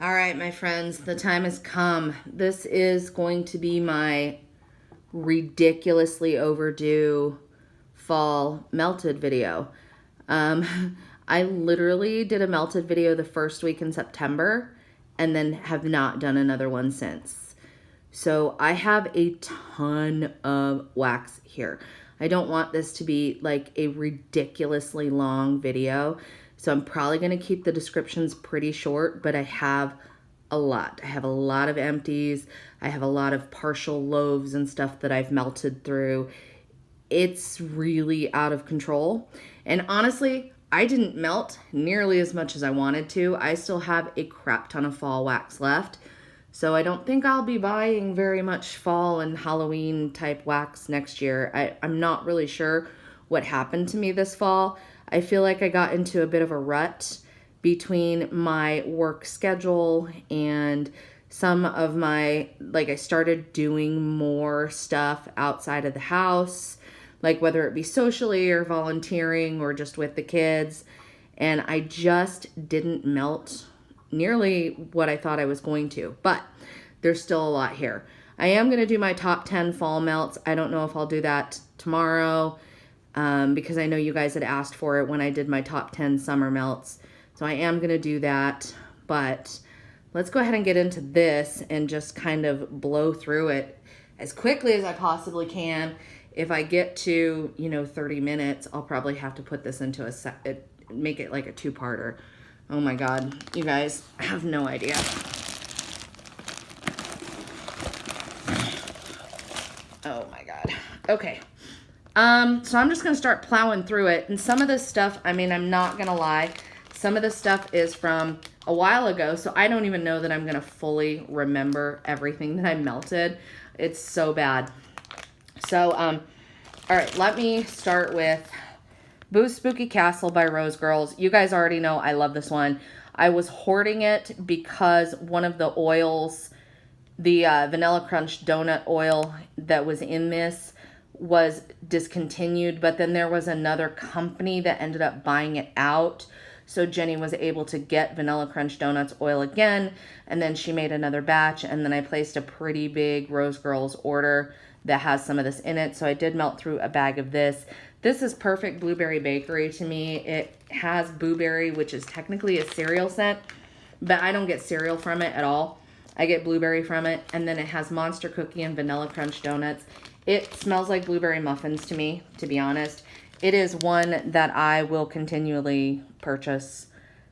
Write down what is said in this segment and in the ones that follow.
All right, my friends, the time has come. This is going to be my ridiculously overdue fall melted video. I literally did a melted video the first week in September and then have not done another one since. So I have a ton of wax here. I don't want this to be like a ridiculously long video. So I'm probably going to keep the descriptions pretty short, but I have a lot. I have a lot of empties. I have a lot of partial loaves and stuff that I've melted through. It's really out of control. And honestly, I didn't melt nearly as much as I wanted to. I still have a crap ton of fall wax left. So I don't think I'll be buying very much fall and Halloween type wax next year. I'm not really sure what happened to me this fall. I feel like I got into a bit of a rut between my work schedule and some of my, I started doing more stuff outside of the house, like whether it be socially or volunteering or just with the kids. And I just didn't melt nearly what I thought I was going to, but there's still a lot here. I am going to do my top 10 fall melts. I don't know if I'll do that tomorrow because I know you guys had asked for it when I did my top 10 summer melts. So I am going to do that, but let's go ahead and get into this and just kind of blow through it as quickly as I possibly can. If I get to, 30 minutes, I'll probably have to put this into make it like a two-parter. Oh my God, you guys have no idea. Oh my God. Okay. So I'm just going to start plowing through it. And some of this stuff, I'm not going to lie. Some of this stuff is from a while ago, so I don't even know that I'm going to fully remember everything that I melted. It's so bad. So, all right, let me start with Boo's Spooky Castle by Rose Girls. You guys already know I love this one. I was hoarding it because one of the oils, the Vanilla Crunch donut oil that was in this was discontinued, but then there was another company that ended up buying it out. So Jenny was able to get Vanilla Crunch Donuts oil again, and then she made another batch, and then I placed a pretty big Rose Girls order that has some of this in it. So I did melt through a bag of this. This is perfect Blueberry Bakery to me. It has blueberry, which is technically a cereal scent, but I don't get cereal from it at all. I get blueberry from it, and then it has Monster Cookie and Vanilla Crunch Donuts. It smells like blueberry muffins to me, to be honest. It is one that I will continually purchase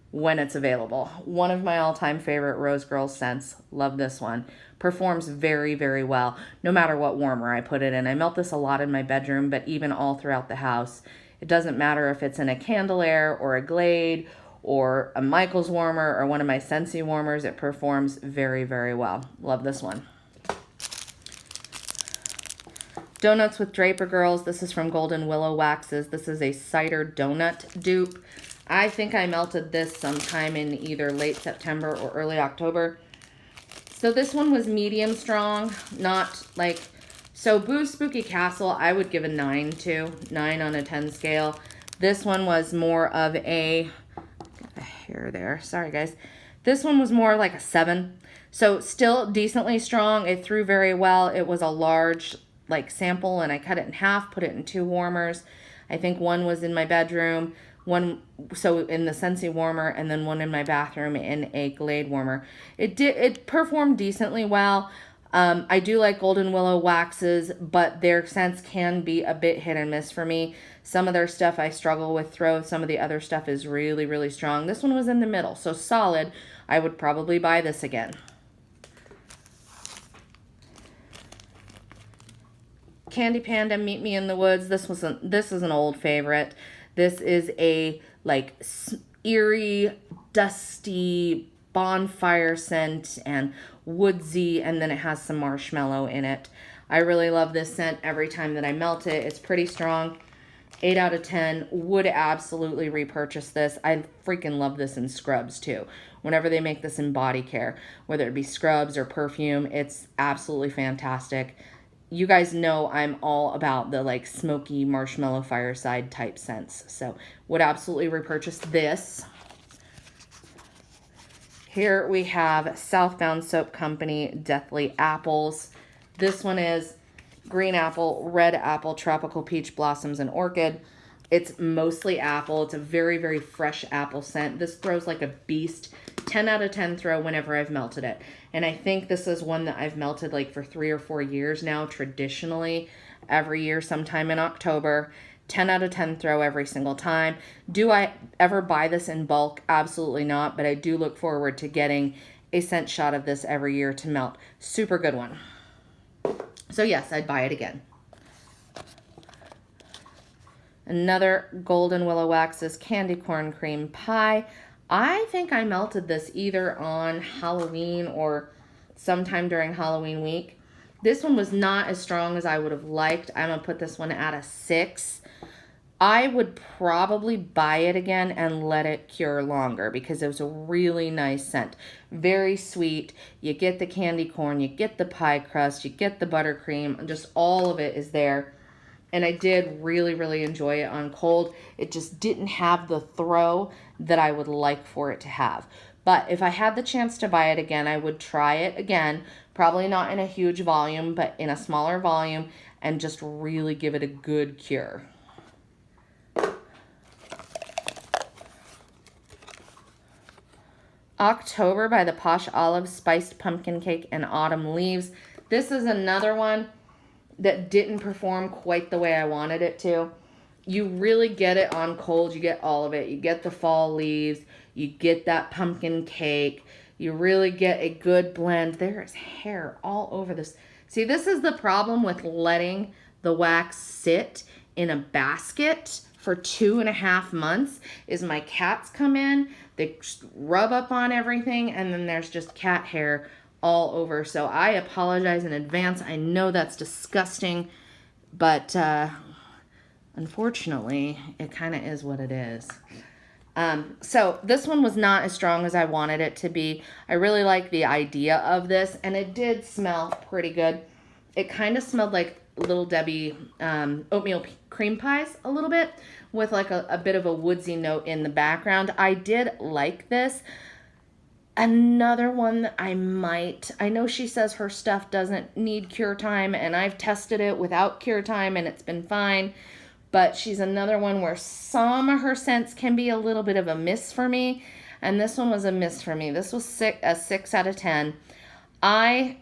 when it's available. One of my all-time favorite Rose Girls scents. Love this one. Performs very, very well, no matter what warmer I put it in. I melt this a lot in my bedroom, but even all throughout the house. It doesn't matter if it's in a Candle Air or a Glade or a Michael's warmer or one of my Scentsy warmers. It performs very, very well. Love this one. Donuts with Draper Girls. This is from Golden Willow Waxes. This is a cider donut dupe. I think I melted this sometime in either late September or early October. So this one was medium strong, not like, so Boo's Spooky Castle, I would give a 9 to, 9 on a 10 scale. This one was more of a, got a hair there, sorry guys. This one was more like a 7. So still decently strong. It threw very well. It was a large sample, and I cut it in half, put it in 2 warmers. I think one was in my bedroom, one so in the Scentsy warmer, and then one in my bathroom in a Glade warmer. It performed decently well. I do like Golden Willow Waxes, but their scents can be a bit hit and miss for me. Some of their stuff I struggle with throw. Some of the other stuff is really, really strong. This one was in the middle, so solid. I would probably buy this again. Candy Panda, Meet Me in the Woods. This is an old favorite. This is a eerie, dusty bonfire scent and woodsy, and then it has some marshmallow in it. I really love this scent every time that I melt it. It's pretty strong. 8 out of 10. Would absolutely repurchase this. I freaking love this in scrubs too. Whenever they make this in body care, whether it be scrubs or perfume, it's absolutely fantastic. You guys know I'm all about the smoky marshmallow fireside type scents. So would absolutely repurchase this. here we have Southbound Soap Company Deathly Apples. This one is green apple, red apple, tropical peach blossoms, and orchid. It's mostly apple. It's a very, very fresh apple scent. This throws like a beast. 10 out of 10 throw whenever I've melted it. And I think this is one that I've melted like for 3 or 4 years now, traditionally, every year, sometime in October. 10 out of 10 throw every single time. Do I ever buy this in bulk? Absolutely not, but I do look forward to getting a scent shot of this every year to melt. Super good one. So yes, I'd buy it again. Another Golden Willow Wax's Candy Corn Cream Pie. I think I melted this either on Halloween or sometime during Halloween week. This one was not as strong as I would have liked. I'm going to put this one at a 6. I would probably buy it again and let it cure longer because it was a really nice scent. Very sweet. You get the candy corn, you get the pie crust, you get the buttercream, just all of it is there. And I did really, really enjoy it on cold. It just didn't have the throw that I would like for it to have. But if I had the chance to buy it again, I would try it again. Probably not in a huge volume, but in a smaller volume, and just really give it a good cure. October by the Posh Olive Spiced Pumpkin Cake and Autumn Leaves. This is another one that didn't perform quite the way I wanted it to. You really get it on cold. You get all of it. You get the fall leaves. You get that pumpkin cake. You really get a good blend. There is hair all over this. See, this is the problem with letting the wax sit in a basket for 2.5 months is my cats come in, they rub up on everything, and then there's just cat hair all over. So I apologize in advance. I know that's disgusting, but unfortunately, it kind of is what it is. So this one was not as strong as I wanted it to be. I really like the idea of this, and it did smell pretty good. It kind of smelled like Little Debbie oatmeal cream pies a little bit, with like a bit of a woodsy note in the background. I did like this. Another one that I know she says her stuff doesn't need cure time, and I've tested it without cure time and it's been fine, but she's another one where some of her scents can be a little bit of a miss for me, and this one was a miss for me. This was a 6 out of 10. I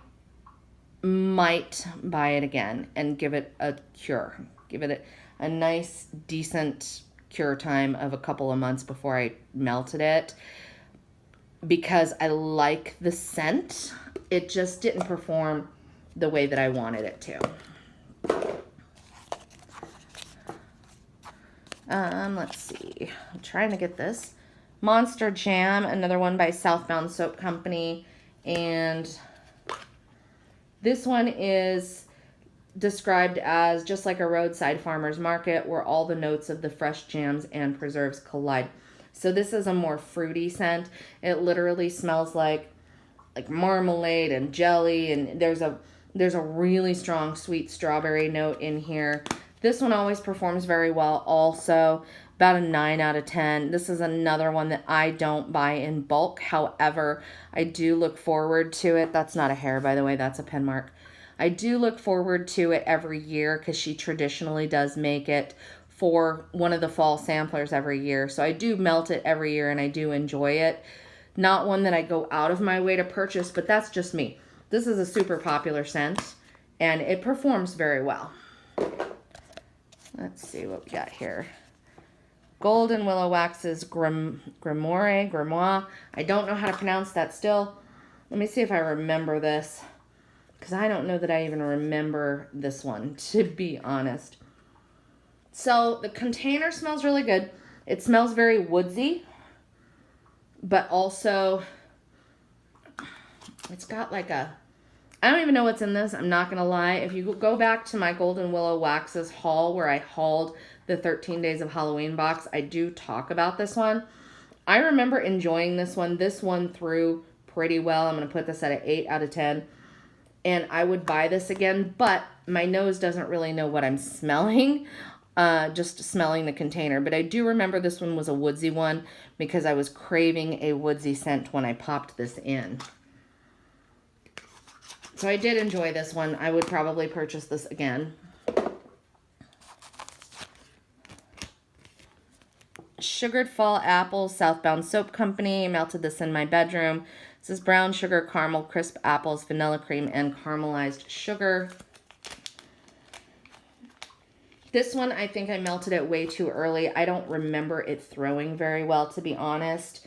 might buy it again and give it a cure. Give it a nice, decent cure time of a couple of months before I melted it, because I like the scent. It just didn't perform the way that I wanted it to. Let's see. I'm trying to get this. Monster Jam, another one by Southbound Soap Company. And this one is described as just like a roadside farmer's market where all the notes of the fresh jams and preserves collide. So this is a more fruity scent. It literally smells like marmalade and jelly, and there's a really strong sweet strawberry note in here. This one always performs very well also, about a 9 out of 10. This is another one that I don't buy in bulk. However, I do look forward to it. That's not a hair, by the way. That's a pen mark. I do look forward to it every year because she traditionally does make it for one of the fall samplers every year. So I do melt it every year and I do enjoy it. Not one that I go out of my way to purchase, but that's just me. This is a super popular scent and it performs very well. Let's see what we got here. Golden Willow Wax's Grimoire. I don't know how to pronounce that still. Let me see if I remember this, because I don't know that I even remember this one, to be honest. So the container smells really good. It smells very woodsy, but also it's got like a, I don't even know what's in this. I'm not going to lie. If you go back to my Golden Willow Waxes haul where I hauled the 13 Days of Halloween box, I do talk about this one. I remember enjoying this one. This one threw pretty well. I'm going to put this at an 8 out of 10. And I would buy this again, but my nose doesn't really know what I'm smelling. just smelling the container. But I do remember this one was a woodsy one because I was craving a woodsy scent when I popped this in. So I did enjoy this one. I would probably purchase this again. Sugared Fall Apples, Southbound Soap Company. Melted this in my bedroom. This is brown sugar, caramel, crisp apples, vanilla cream, and caramelized sugar. This one, I think I melted it way too early. I don't remember it throwing very well, to be honest.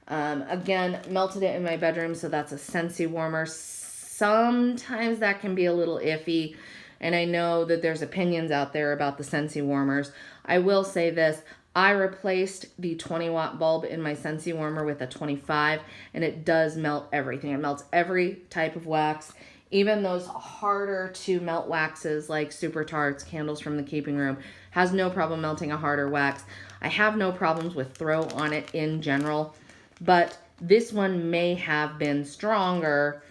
Again, melted it in my bedroom, so that's a Scentsy warmer. Sometimes that can be a little iffy, and I know that there's opinions out there about the Scentsy warmers. I will say this. I replaced the 20-watt bulb in my Scentsy warmer with a 25, and it does melt everything. It melts every type of wax, even those harder to melt waxes like Super Tarts, Candles from the Keeping Room, has no problem melting a harder wax. I have no problems with throw on it in general, but this one may have been stronger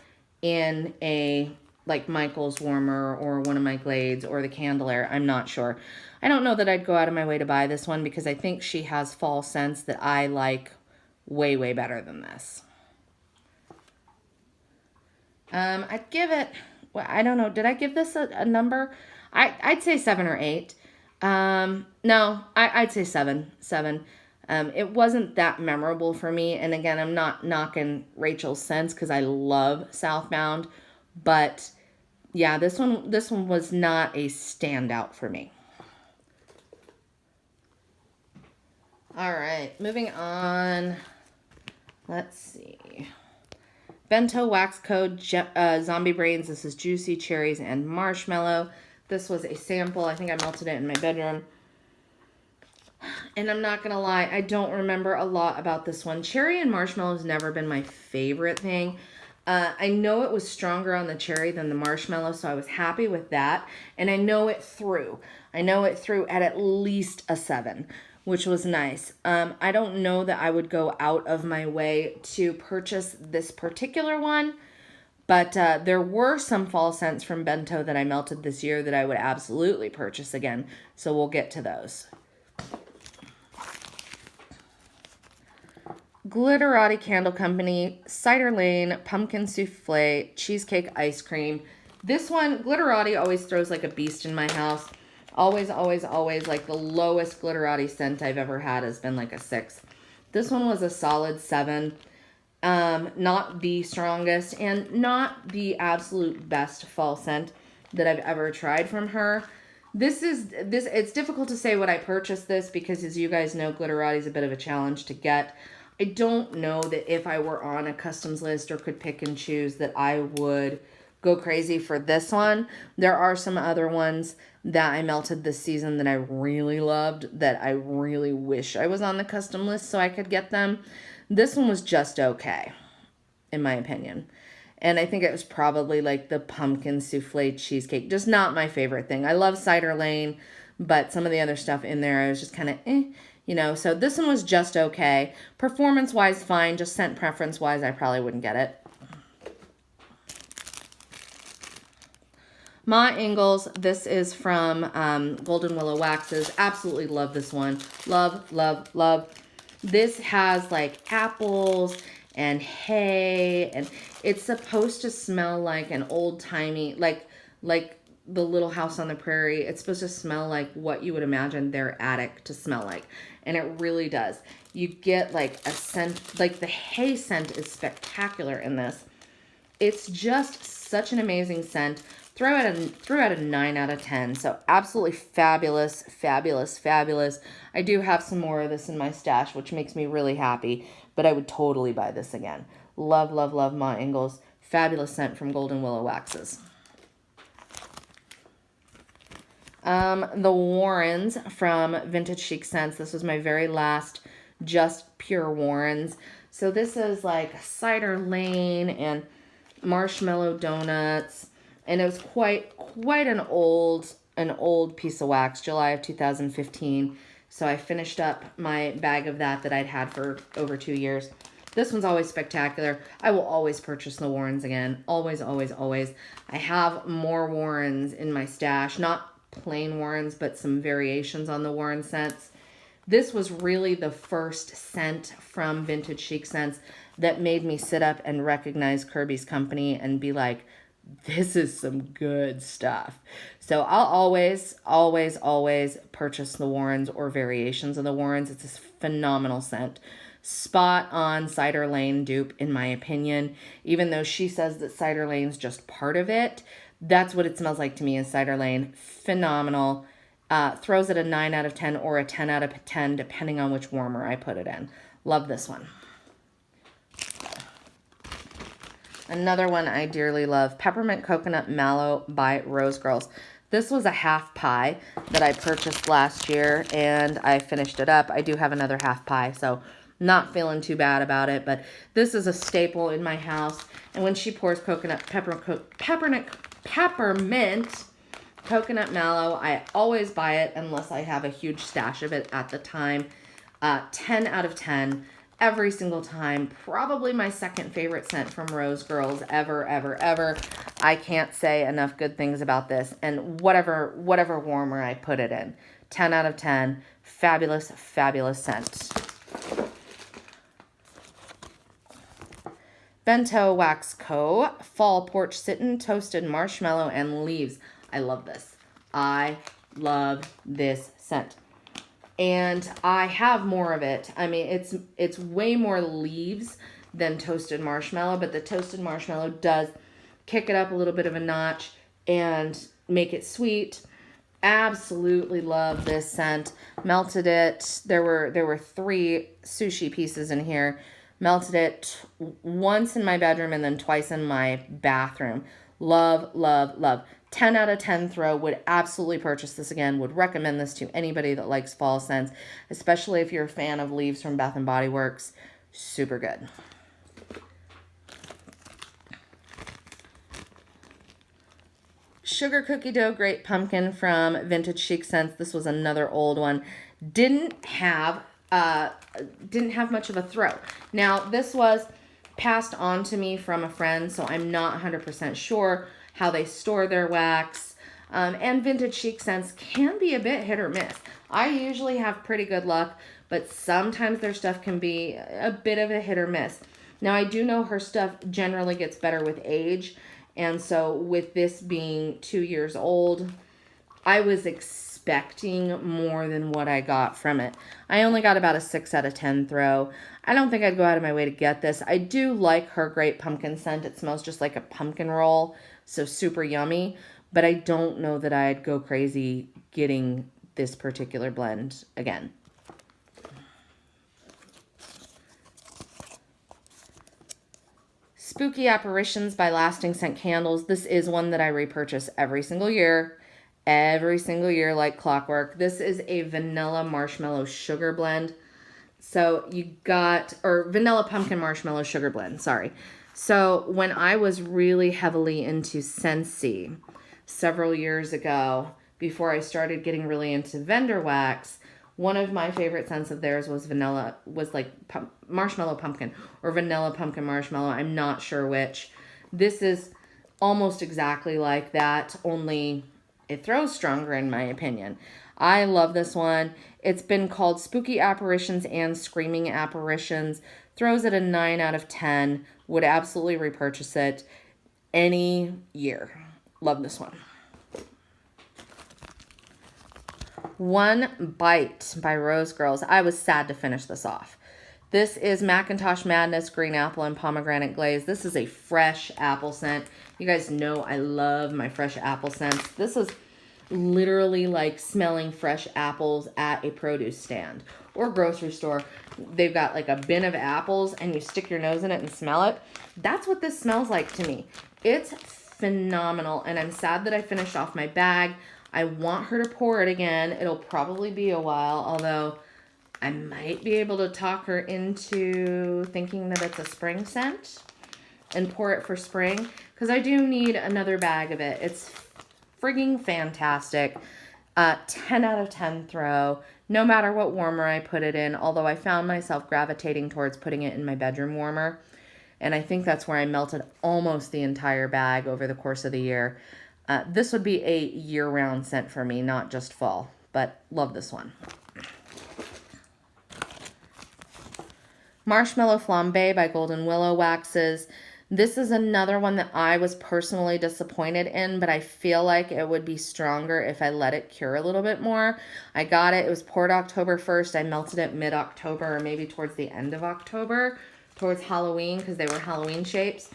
in a like Michael's warmer or one of my Glades or the Candelaire. I'm not sure. I don't know that I'd go out of my way to buy this one because I think she has fall scents that I like way, way better than this. I'd give it, well, I don't know, did I give this a number? I'd say 7 or 8. No, I'd say 7. It wasn't that memorable for me, and again, I'm not knocking Rachel's scents because I love Southbound, but yeah, this one was not a standout for me. All right, moving on. Let's see. Bento Wax Code Zombie Brains. This is Juicy Cherries and Marshmallow. This was a sample. I think I melted it in my bedroom. And I'm not going to lie, I don't remember a lot about this one. Cherry and marshmallow has never been my favorite thing. I know it was stronger on the cherry than the marshmallow, so I was happy with that. And I know it threw. At least a 7. Which was nice. I don't know that I would go out of my way to purchase this particular one, but there were some fall scents from Bento that I melted this year that I would absolutely purchase again, so we'll get to those. Glitterati Candle Company, Cider Lane, Pumpkin Souffle, Cheesecake Ice Cream. This one, Glitterati always throws like a beast in my house. Always, always, always, like the lowest Glitterati scent I've ever had has been like a 6. This one was a solid 7. Not the strongest and not the absolute best fall scent that I've ever tried from her. It's difficult to say when I purchased this because, as you guys know, Glitterati is a bit of a challenge to get. I don't know that if I were on a customs list or could pick and choose that I would go crazy for this one. There are some other ones that I melted this season that I really loved that I really wish I was on the custom list so I could get them. This one was just okay, in my opinion. And I think it was probably like the pumpkin souffle cheesecake. Just not my favorite thing. I love Cider Lane, but some of the other stuff in there I was just kind of so this one was just okay. Performance-wise, fine. Just scent preference-wise, I probably wouldn't get it. Ma Ingalls, this is from Golden Willow Waxes. Absolutely love this one. Love, love, love. This has like apples and hay, and it's supposed to smell like an old-timey, like the Little House on the Prairie. It's supposed to smell like what you would imagine their attic to smell like, and it really does. You get like a scent, like the hay scent is spectacular in this. It's just such an amazing scent. Threw out a 9 out of 10. So absolutely fabulous, fabulous, fabulous. I do have some more of this in my stash, which makes me really happy, but I would totally buy this again. Love, love, love Ma Ingalls. Fabulous scent from Golden Willow Waxes. The Warrens from Vintage Chic Scents. This was my very last just pure Warrens. So this is like Cider Lane and Marshmallow Donuts. And it was quite an old piece of wax, July of 2015. So I finished up my bag of that I'd had for over 2 years. This one's always spectacular. I will always purchase the Warrens again. Always, always, always. I have more Warrens in my stash. Not plain Warrens, but some variations on the Warren scents. This was really the first scent from Vintage Chic Scents that made me sit up and recognize Kirby's Company and be like, this is some good stuff. So I'll always, always, always purchase the Warrens or variations of the Warrens. It's a phenomenal scent. Spot on Cider Lane dupe, in my opinion. Even though she says that Cider Lane's just part of it, that's what it smells like to me is Cider Lane. Phenomenal. Throws it a 9 out of 10 or a 10 out of 10, depending on which warmer I put it in. Love this one. Another one I dearly love, Peppermint Coconut Mallow by Rose Girls. This was a half pie that I purchased last year, and I finished it up. I do have another half pie, so not feeling too bad about it, but this is a staple in my house. And when she pours peppermint coconut mallow, I always buy it unless I have a huge stash of it at the time. 10 out of 10 every single time. Probably my second favorite scent from Rose Girls ever, ever, ever. I can't say enough good things about this. And whatever warmer I put it in. 10 out of 10. Fabulous, fabulous scent. Bento Wax Co. Fall Porch Sittin' Toasted Marshmallow and Leaves. I love this. I love this scent. And I have more of it. I mean, it's way more leaves than toasted marshmallow, but the toasted marshmallow does kick it up a little bit of a notch and make it sweet. Absolutely love this scent. Melted it. There were 3 sushi pieces in here. Melted it once in my bedroom and then twice in my bathroom. Love, love, love. 10 out of 10 throw. Would absolutely purchase this again. Would recommend this to anybody that likes fall scents, especially if you're a fan of Leaves from Bath & Body Works. Super good. Sugar Cookie Dough Great Pumpkin from Vintage Chic Scents. This was another old one. Didn't have much of a throw. Now, this was passed on to me from a friend, so I'm not 100% sure how they store their wax. And Vintage Chic Scents can be a bit hit or miss. I usually have pretty good luck, but sometimes their stuff can be a bit of a hit or miss. Now, I do know her stuff generally gets better with age, and so with this being 2 years old, I was expecting more than what I got from it. I only got about a 6 out of 10 throw. I don't think I'd go out of my way to get this. I do like her Great Pumpkin scent. It smells just like a pumpkin roll, so super yummy. But I don't know that I'd go crazy getting this particular blend again. Spooky Apparitions by Lasting Scent Candles. This is one that I repurchase every single year like clockwork. This is a vanilla marshmallow sugar blend. So you got, or vanilla pumpkin marshmallow sugar blend, sorry. So when I was really heavily into Scentsy several years ago, before I started getting really into vendor wax, one of my favorite scents of theirs was marshmallow pumpkin or vanilla pumpkin marshmallow. I'm not sure which. This is almost exactly like that, only it throws stronger in my opinion. I love this one. It's been called Spooky Apparitions and Screaming Apparitions. Throws it a 9 out of 10. Would absolutely repurchase it any year. Love this one. One Bite by Rose Girls. I was sad to finish this off. This is Macintosh Madness, Green Apple, and Pomegranate Glaze. This is a fresh apple scent. You guys know I love my fresh apple scents. This is literally like smelling fresh apples at a produce stand or grocery store. They've got like a bin of apples and you stick your nose in it and smell it. That's what this smells like to me. It's phenomenal, and I'm sad that I finished off my bag. I want her to pour it again. It'll probably be a while, although I might be able to talk her into thinking that it's a spring scent and pour it for spring, because I do need another bag of it. It's frigging fantastic. 10 out of 10 throw, no matter what warmer I put it in, although I found myself gravitating towards putting it in my bedroom warmer, and I think that's where I melted almost the entire bag over the course of the year. This would be a year-round scent for me, not just fall, but love this one. Marshmallow Flambe by Golden Willow Waxes. This is another one that I was personally disappointed in, but I feel like it would be stronger if I let it cure a little bit more. I got it. It was poured October 1st. I melted it mid-October or maybe towards the end of October, towards Halloween, because they were Halloween shapes.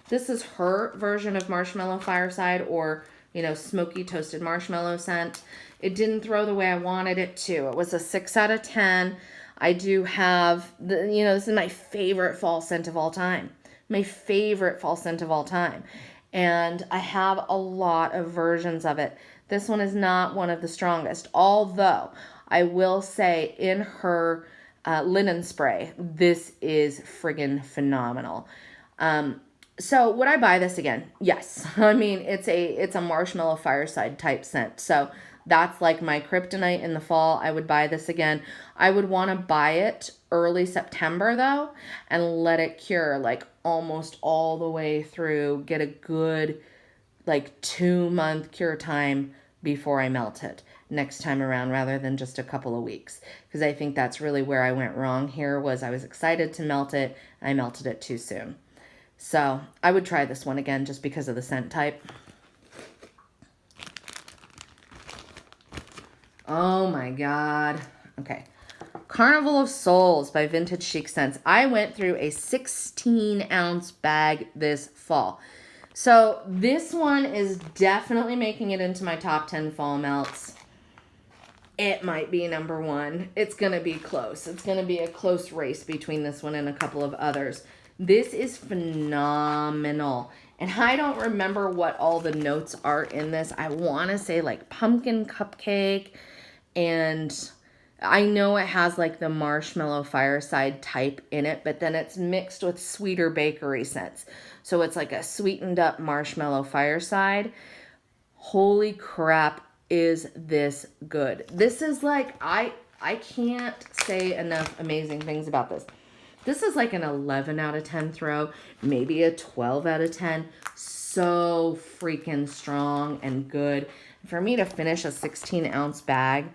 This is her version of Marshmallow Fireside, or, you know, smoky toasted marshmallow scent. It didn't throw the way I wanted it to. It was a 6 out of 10. I do have, this is my favorite fall scent of all time. My favorite fall scent of all time. And I have a lot of versions of it. This one is not one of the strongest. Although, I will say in her linen spray, this is friggin' phenomenal. So would I buy this again? Yes. I mean, it's a Marshmallow Fireside type scent. So that's like my kryptonite in the fall. I would buy this again. I would want to buy it early September though, and let it cure like almost all the way through. Get a good like 2-month cure time before I melt it next time around, rather than just a couple of weeks. Because I think that's really where I went wrong here, was I was excited to melt it. I melted it too soon. So I would try this one again just because of the scent type. Oh my God. Okay. Carnival of Souls by Vintage Chic Scents. I went through a 16-ounce bag this fall. So this one is definitely making it into my top 10 fall melts. It might be number one. It's going to be close. It's going to be a close race between this one and a couple of others. This is phenomenal. And I don't remember what all the notes are in this. I want to say like pumpkin cupcake, and I know it has like the Marshmallow Fireside type in it, but then it's mixed with sweeter bakery scents. So it's like a sweetened up Marshmallow Fireside. Holy crap, is this good. This is like, I can't say enough amazing things about this. This is like an 11 out of 10 throw, maybe a 12 out of 10. So freaking strong and good. For me to finish a 16-ounce bag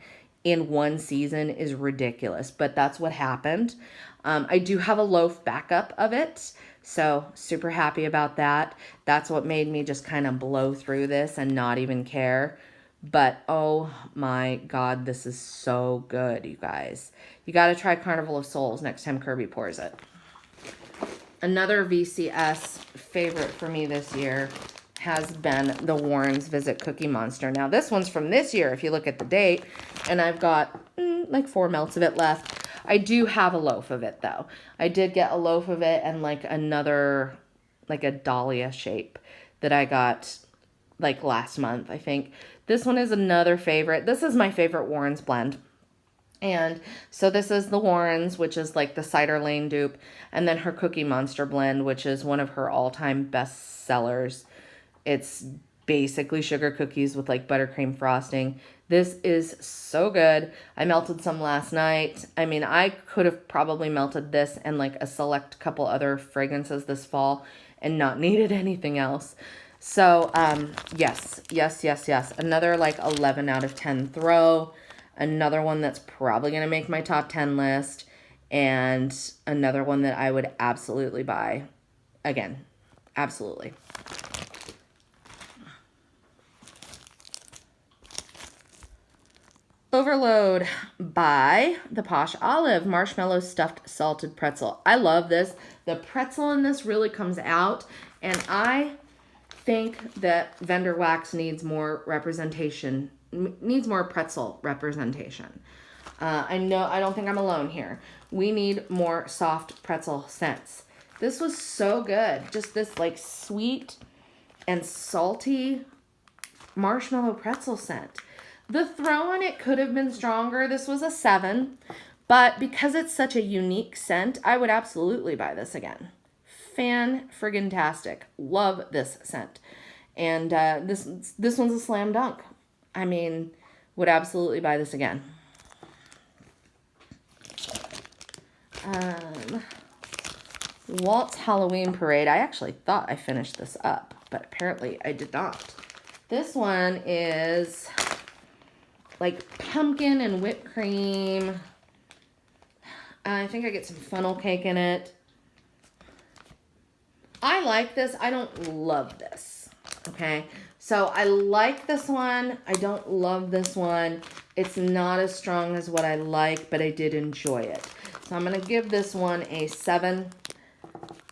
in one season is ridiculous, but that's what happened. I do have a loaf backup of it, so super happy about that. That's what made me just kind of blow through this and not even care. But oh my God, this is so good, you guys. You got to try Carnival of Souls next time Kirby pours it. Another VCS favorite for me this year has been the Warren's Visit Cookie Monster. Now, this one's from this year, if you look at the date, and I've got like 4 melts of it left. I do have a loaf of it, though. I did get a loaf of it and like another, like a dahlia shape that I got like last month, I think. This one is another favorite. This is my favorite Warren's blend. And so this is the Warren's, which is like the Cider Lane dupe, and then her Cookie Monster blend, which is one of her all-time best sellers. It's basically sugar cookies with like buttercream frosting. This is so good. I melted some last night. I mean, I could have probably melted this and like a select couple other fragrances this fall and not needed anything else. So, yes. Another like 11 out of 10 throw. Another one that's probably going to make my top 10 list. And another one that I would absolutely buy again. Absolutely. Overload by The Posh Olive Marshmallow Stuffed Salted Pretzel. I love this. The pretzel in this really comes out, and I think that vendor wax needs more representation, needs more pretzel representation. I don't think I'm alone here. We need more soft pretzel scents. This was so good. Just this like sweet and salty marshmallow pretzel scent. The throw on it could have been stronger. This was a 7, but because it's such a unique scent, I would absolutely buy this again. Fan-friggin-tastic. Love this scent. And this one's a slam dunk. I mean, would absolutely buy this again. Walt's Halloween Parade. I actually thought I finished this up, but apparently I did not. This one is like pumpkin and whipped cream. I think I get some funnel cake in it. I like this. I don't love this. Okay. So I like this one. I don't love this one. It's not as strong as what I like, but I did enjoy it. So I'm going to give this one a 7.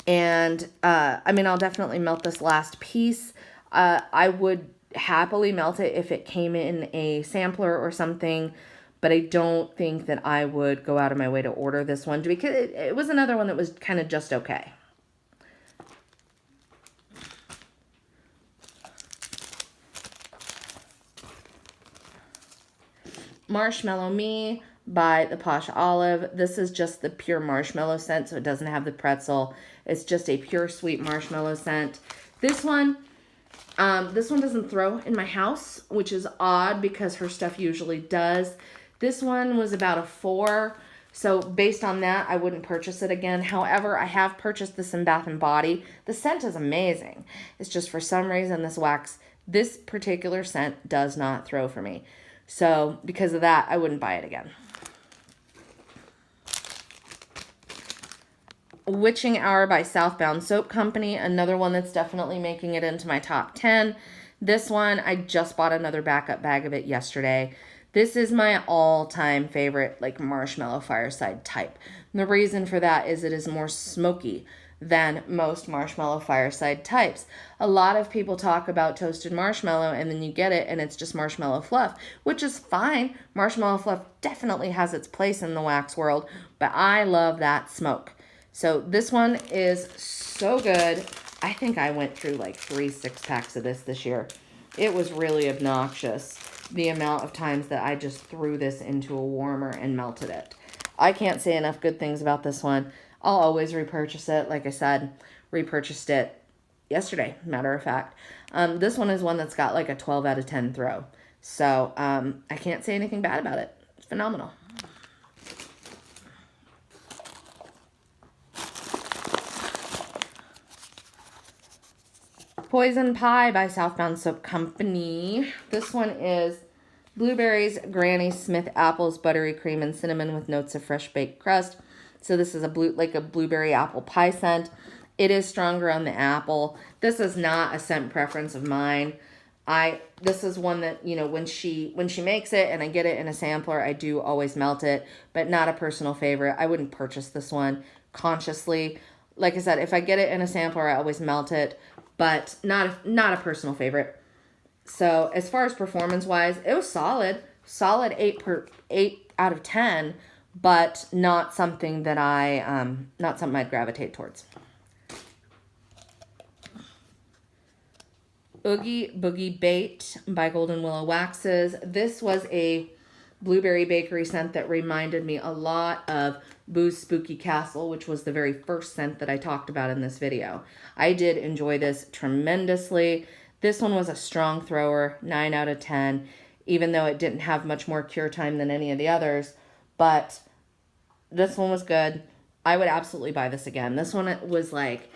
And, I mean, I'll definitely melt this last piece. I would happily melt it if it came in a sampler or something, but I don't think that I would go out of my way to order this one because it was another one that was kind of just okay. Marshmallow Me by the Posh Olive. This is just the pure marshmallow scent, so it doesn't have the pretzel. It's just a pure sweet marshmallow scent. This one doesn't throw in my house, which is odd because her stuff usually does. This one was about a 4, so based on that, I wouldn't purchase it again. However, I have purchased this in Bath & Body. The scent is amazing. It's just for some reason this particular scent does not throw for me. So because of that, I wouldn't buy it again. Witching Hour by Southbound Soap Company, another one that's definitely making it into my top 10. This one, I just bought another backup bag of it yesterday. This is my all-time favorite, like, marshmallow fireside type. And the reason for that is it is more smoky than most marshmallow fireside types. A lot of people talk about toasted marshmallow and then you get it and it's just marshmallow fluff, which is fine. Marshmallow fluff definitely has its place in the wax world, but I love that smoke. So this one is so good. I think I went through like 3 6-packs of this year. It was really obnoxious, the amount of times that I just threw this into a warmer and melted it. I can't say enough good things about this one. I'll always repurchase it. Like I said, repurchased it yesterday, matter of fact. This one is one that's got like a 12 out of 10 throw. So I can't say anything bad about it. It's phenomenal. Poison Pie by Southbound Soap Company. This one is blueberries, Granny Smith apples, buttery cream, and cinnamon with notes of fresh baked crust. So this is a blueberry apple pie scent. It is stronger on the apple. This is not a scent preference of mine. This is one that, you know, when she makes it and I get it in a sampler, I do always melt it, but not a personal favorite. I wouldn't purchase this one consciously. Like I said, if I get it in a sampler, I always melt it, but not a personal favorite. So as far as performance-wise, it was solid 8 out of 10, but not something that I'd gravitate towards. Oogie Boogie Bait by Golden Willow Waxes. This was a blueberry bakery scent that reminded me a lot of Boo's Spooky Castle, which was the very first scent that I talked about in this video. I did enjoy this tremendously. This one was a strong thrower, 9 out of 10, even though it didn't have much more cure time than any of the others. But this one was good. I would absolutely buy this again. This one was like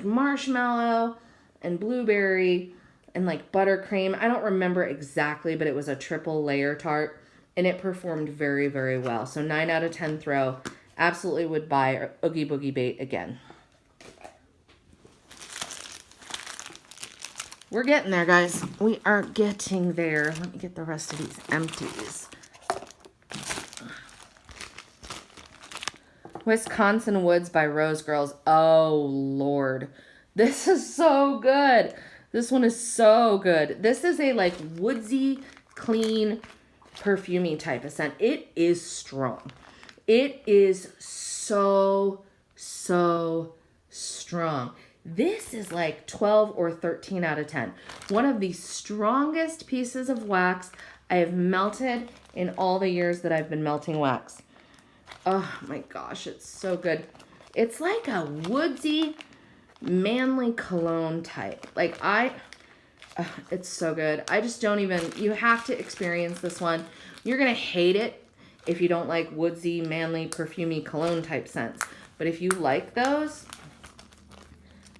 marshmallow and blueberry and like buttercream. I don't remember exactly, but it was a triple layer tart and it performed very, very well. So 9 out of 10 throw. Absolutely would buy Oogie Boogie Bait again. We're getting there, guys. We are getting there. Let me get the rest of these empties. Wisconsin Woods by Rose Girls. Oh, Lord. This is so good. This one is so good. This is a like woodsy, clean, perfumey type of scent. It is strong. It is so, so strong. This is like 12 or 13 out of 10. One of the strongest pieces of wax I have melted in all the years that I've been melting wax. Oh my gosh, it's so good. It's like a woodsy, manly cologne type. Like it's so good. I just don't even, you have to experience this one. You're going to hate it if you don't like woodsy, manly, perfumey cologne type scents. But if you like those,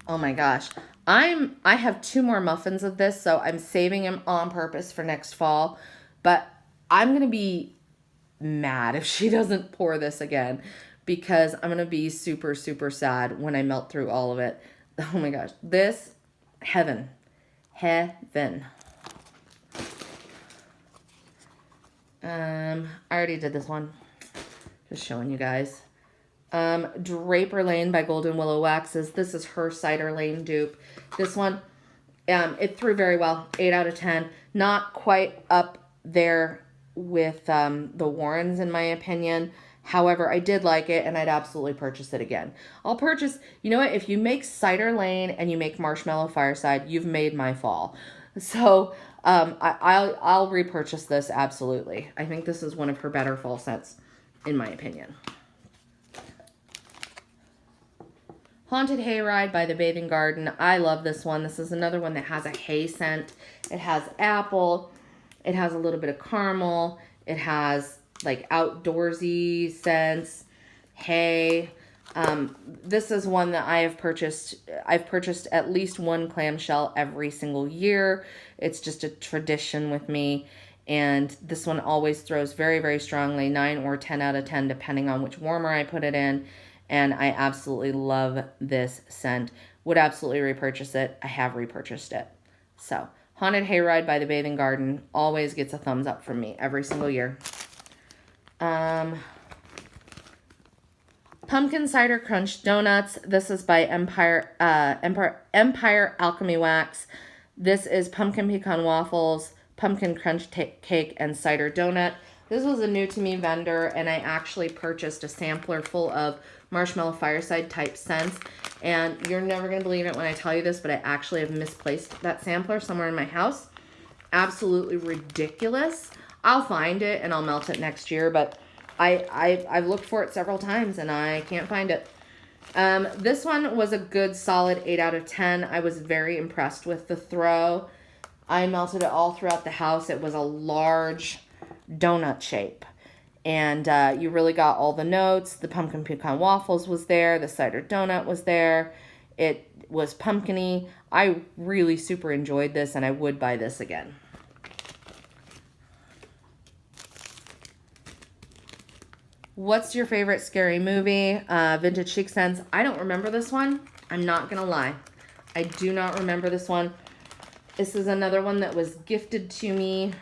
Oh my gosh. I have 2 more muffins of this, so I'm saving them on purpose for next fall. But I'm going to be mad if she doesn't pour this again because I'm going to be super, super sad when I melt through all of it. Oh my gosh. This, heaven. Heaven. I already did this one. Just showing you guys. Draper Lane by Golden Willow Waxes. This is her Cider Lane dupe. This one, it threw very well. 8 out of 10. Not quite up there with the Warrens, in my opinion. However, I did like it, and I'd absolutely purchase it again. I'll purchase, you know what? If you make Cider Lane and you make Marshmallow Fireside, you've made my fall. So I'll repurchase this, absolutely. I think this is one of her better fall scents, in my opinion. Haunted Hayride by the Bathing Garden. I love this one. This is another one that has a hay scent. It has apple. It has a little bit of caramel. It has like outdoorsy scents, hay. This is one that I have purchased. I've purchased at least one clamshell every single year. It's just a tradition with me. And this one always throws very, very strongly, 9 or 10 out of 10, depending on which warmer I put it in. And I absolutely love this scent. Would absolutely repurchase it. I have repurchased it. So, Haunted Hayride by the Bathing Garden always gets a thumbs up from me every single year. Pumpkin Cider Crunch Donuts. This is by Empire Alchemy Wax. This is pumpkin pecan waffles, pumpkin crunch cake, and cider donut. This was a new to me vendor, and I actually purchased a sampler full of Marshmallow Fireside type scents. And you're never going to believe it when I tell you this, but I actually have misplaced that sampler somewhere in my house. Absolutely ridiculous. I'll find it and I'll melt it next year, but I've looked for it several times and I can't find it. This one was a good solid 8 out of 10. I was very impressed with the throw. I melted it all throughout the house. It was a large donut shape. And you really got all the notes. The pumpkin pecan waffles was there. The cider donut was there. It was pumpkin-y. I really super enjoyed this, and I would buy this again. What's your favorite scary movie? Vintage Chic Scents. I don't remember this one. I'm not going to lie. I do not remember this one. This is another one that was gifted to me.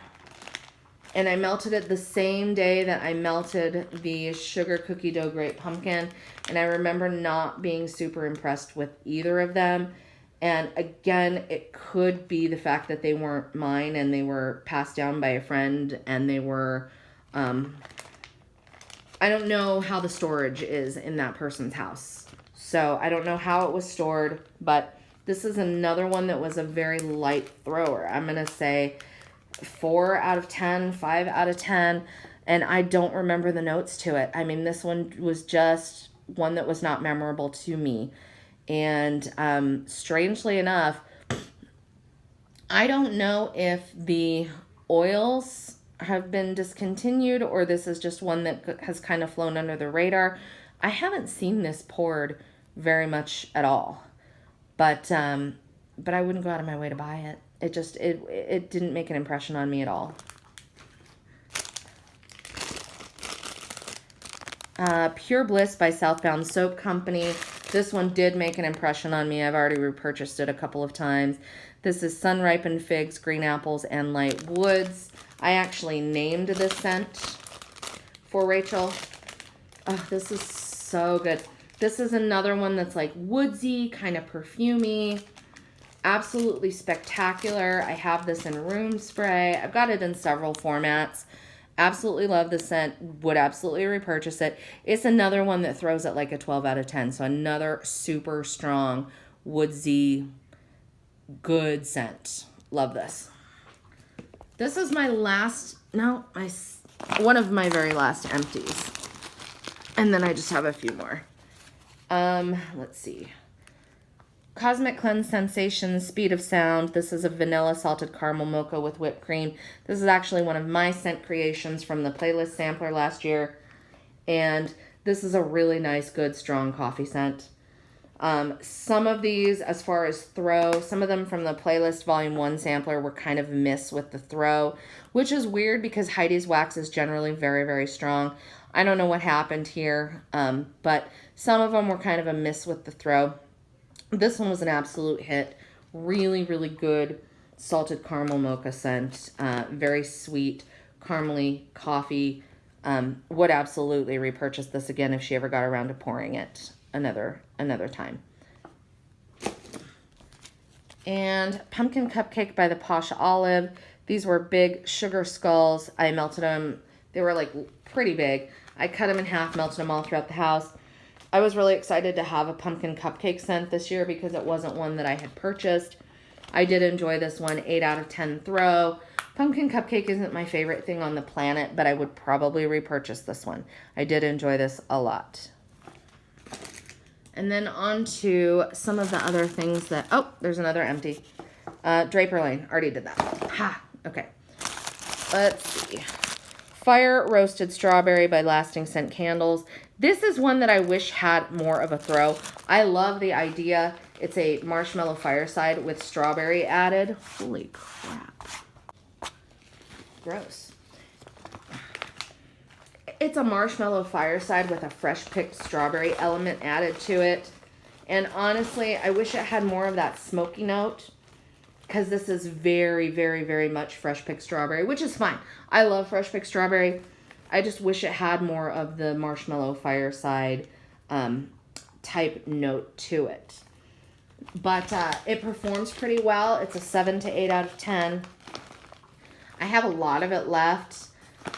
And I melted it the same day that I melted the sugar cookie dough grape pumpkin. And I remember not being super impressed with either of them. And again, it could be the fact that they weren't mine and they were passed down by a friend and they were, I don't know how the storage is in that person's house. So I don't know how it was stored, but this is another one that was a very light thrower. I'm going to say 4 out of 10, 5 out of 10, and I don't remember the notes to it. I mean, this one was just one that was not memorable to me. And strangely enough, I don't know if the oils have been discontinued or this is just one that has kind of flown under the radar. I haven't seen this poured very much at all, but I wouldn't go out of my way to buy it. It didn't make an impression on me at all. Pure Bliss by Southbound Soap Company. This one did make an impression on me. I've already repurchased it a couple of times. This is Sun-Ripened Figs, Green Apples, and Light Woods. I actually named this scent for Rachel. Oh, this is so good. This is another one that's like woodsy, kind of perfumey. Absolutely spectacular. I have this in room spray. I've got it in several formats. Absolutely love the scent. Would absolutely repurchase it. It's another one that throws at like a 12 out of 10. So another super strong, woodsy, good scent. Love this. This is my last, no, one of my very last empties. And then I just have a few more. Let's see. Cosmic Cleanse Sensations, Speed of Sound. This is a vanilla salted caramel mocha with whipped cream. This is actually one of my scent creations from the playlist sampler last year. And this is a really nice, good, strong coffee scent. Some of these, as far as throw, some of them from the Playlist Volume 1 sampler were kind of miss with the throw, which is weird because Heidi's wax is generally very, very strong. I don't know what happened here, but some of them were kind of a miss with the throw. This one was an absolute hit. Really, really good salted caramel mocha scent. Very sweet, caramely coffee. Would absolutely repurchase this again if she ever got around to pouring it another time. And Pumpkin Cupcake by the Posh Olive. These were big sugar skulls. I melted them. They were like pretty big. I cut them in half, melted them all throughout the house. I was really excited to have a pumpkin cupcake scent this year because it wasn't one that I had purchased. I did enjoy this one, 8 out of 10 throw. Pumpkin cupcake isn't my favorite thing on the planet, but I would probably repurchase this one. I did enjoy this a lot. And then on to some of the other things that, oh, there's another empty. Draper Lane, already did that. Ha, okay. Let's see. Fire Roasted Strawberry by Lasting Scent Candles. This is one that I wish had more of a throw. I love the idea. It's a marshmallow fireside with strawberry added. Holy crap. Gross. It's a marshmallow fireside with a fresh picked strawberry element added to it. And honestly, I wish it had more of that smoky note, because this is very, very, very much fresh picked strawberry, which is fine. I love fresh picked strawberry. I just wish it had more of the marshmallow fireside type note to it. But it performs pretty well. It's a 7 to 8 out of 10. I have a lot of it left.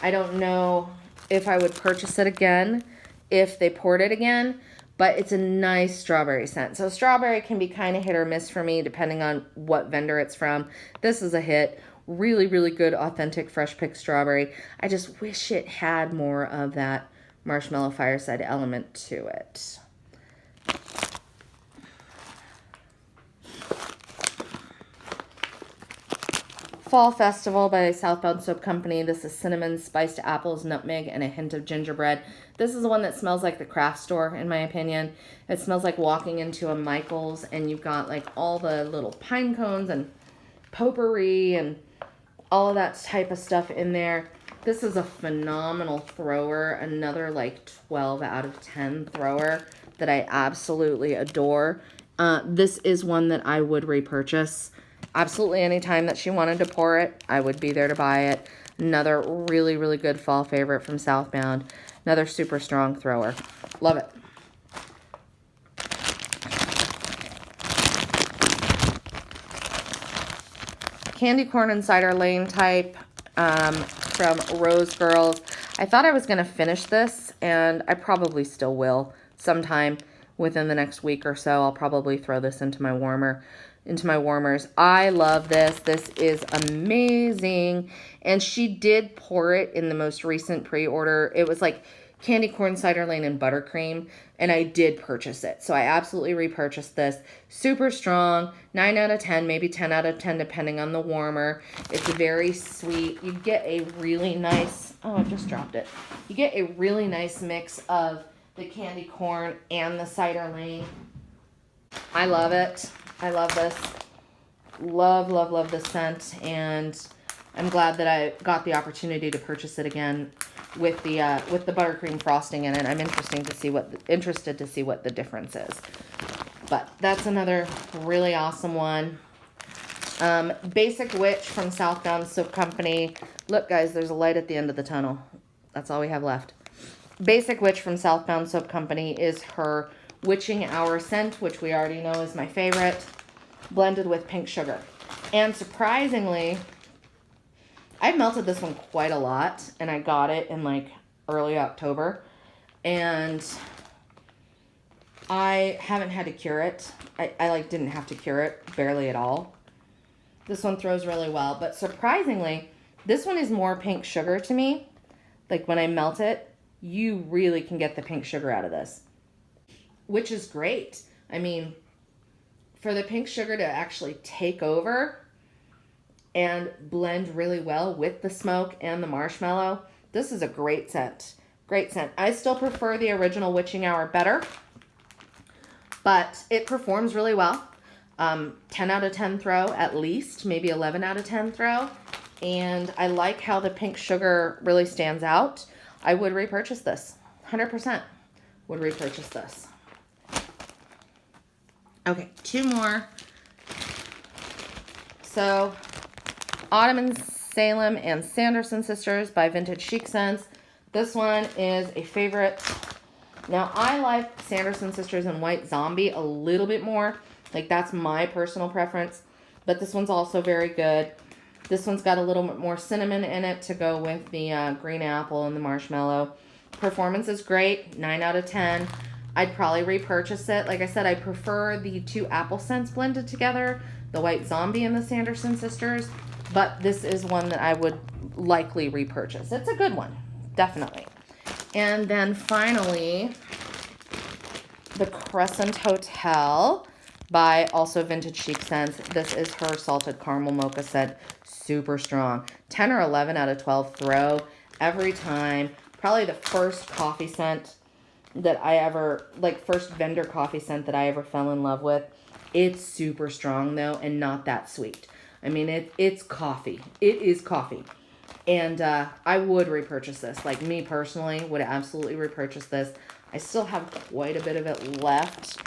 I don't know if I would purchase it again if they poured it again, but it's a nice strawberry scent. So strawberry can be kind of hit or miss for me depending on what vendor it's from. This is a hit. Really, really good, authentic, fresh picked strawberry. I just wish it had more of that marshmallow fireside element to it. Fall Festival by Southbound Soap Company. This is cinnamon, spiced apples, nutmeg, and a hint of gingerbread. This is the one that smells like the craft store, in my opinion. It smells like walking into a Michael's, and you've got like all the little pine cones and potpourri and all of that type of stuff in there. This is a phenomenal thrower. Another like 12 out of 10 thrower that I absolutely adore. This is one that I would repurchase. Absolutely any time that she wanted to pour it, I would be there to buy it. Another really, really good fall favorite from Southbound. Another super strong thrower. Love it. Candy Corn and Cider Lane type from Rose Girls. I thought I was going to finish this, and I probably still will sometime within the next week or so. I'll probably throw this into my warmers. I love this. This is amazing. And she did pour it in the most recent pre-order. It was like Candy Corn, Cider Lane, and Buttercream. And I did purchase it. So I absolutely repurchased this. Super strong. 9 out of 10, maybe 10 out of 10, depending on the warmer. It's very sweet. You get a really nice, oh, I just dropped it. You get a really nice mix of the candy corn and the Cider Lane. I love it. I love this. Love, love, love this scent. And I'm glad that I got the opportunity to purchase it again with the buttercream frosting in it. I'm interested to see what the difference is. But that's another really awesome one. Basic Witch from Southbound Soap Company. Look, guys, there's a light at the end of the tunnel. That's all we have left. Basic Witch from Southbound Soap Company is her Witching Hour scent, which we already know is my favorite, blended with pink sugar. And surprisingly, I melted this one quite a lot, and I got it in like early October, and I haven't had to cure it. I like didn't have to cure it barely at all. This one throws really well, but surprisingly, this one is more pink sugar to me. Like when I melt it, you really can get the pink sugar out of this, which is great. I mean, for the pink sugar to actually take over and blend really well with the smoke and the marshmallow, this is a great scent. Great scent. I still prefer the original Witching Hour better, but it performs really well. 10 out of 10 throw at least, maybe 11 out of 10 throw. And I like how the pink sugar really stands out. I would repurchase this. 100% would repurchase this. Okay, 2 more. So, Autumn in Salem and Sanderson Sisters by Vintage Chic Scents. This one is a favorite. Now, I like Sanderson Sisters and White Zombie a little bit more. Like, that's my personal preference. But this one's also very good. This one's got a little bit more cinnamon in it to go with the green apple and the marshmallow. Performance is great. 9 out of 10. I'd probably repurchase it. Like I said, I prefer the 2 apple scents blended together, the White Zombie and the Sanderson Sisters. But this is one that I would likely repurchase. It's a good one, definitely. And then finally, the Crescent Hotel by also Vintage Chic Scents. This is her salted caramel mocha scent. Super strong. 10 or 11 out of 12 throw every time. Probably the first coffee scent that I ever, like first vendor coffee scent that I ever fell in love with. It's super strong though, and not that sweet. I mean, it's coffee. It is coffee. And I would repurchase this. Like me personally, would absolutely repurchase this. I still have quite a bit of it left.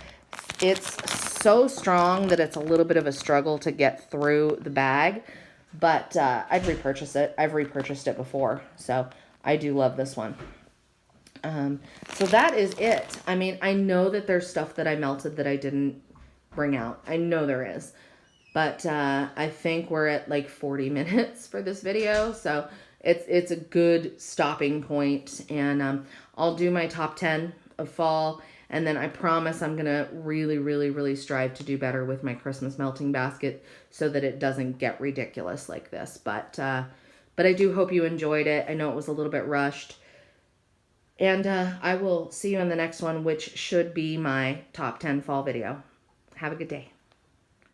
It's so strong that it's a little bit of a struggle to get through the bag. But I'd repurchase it. I've repurchased it before. So I do love this one. So that is it. I mean, I know that there's stuff that I melted that I didn't bring out. I know there is. But I think we're at like 40 minutes for this video. So it's a good stopping point. And I'll do my top 10 of fall. And then I promise I'm going to really, really, really strive to do better with my Christmas melting basket so that it doesn't get ridiculous like this. But I do hope you enjoyed it. I know it was a little bit rushed. And I will see you in the next one, which should be my top 10 fall video. Have a good day.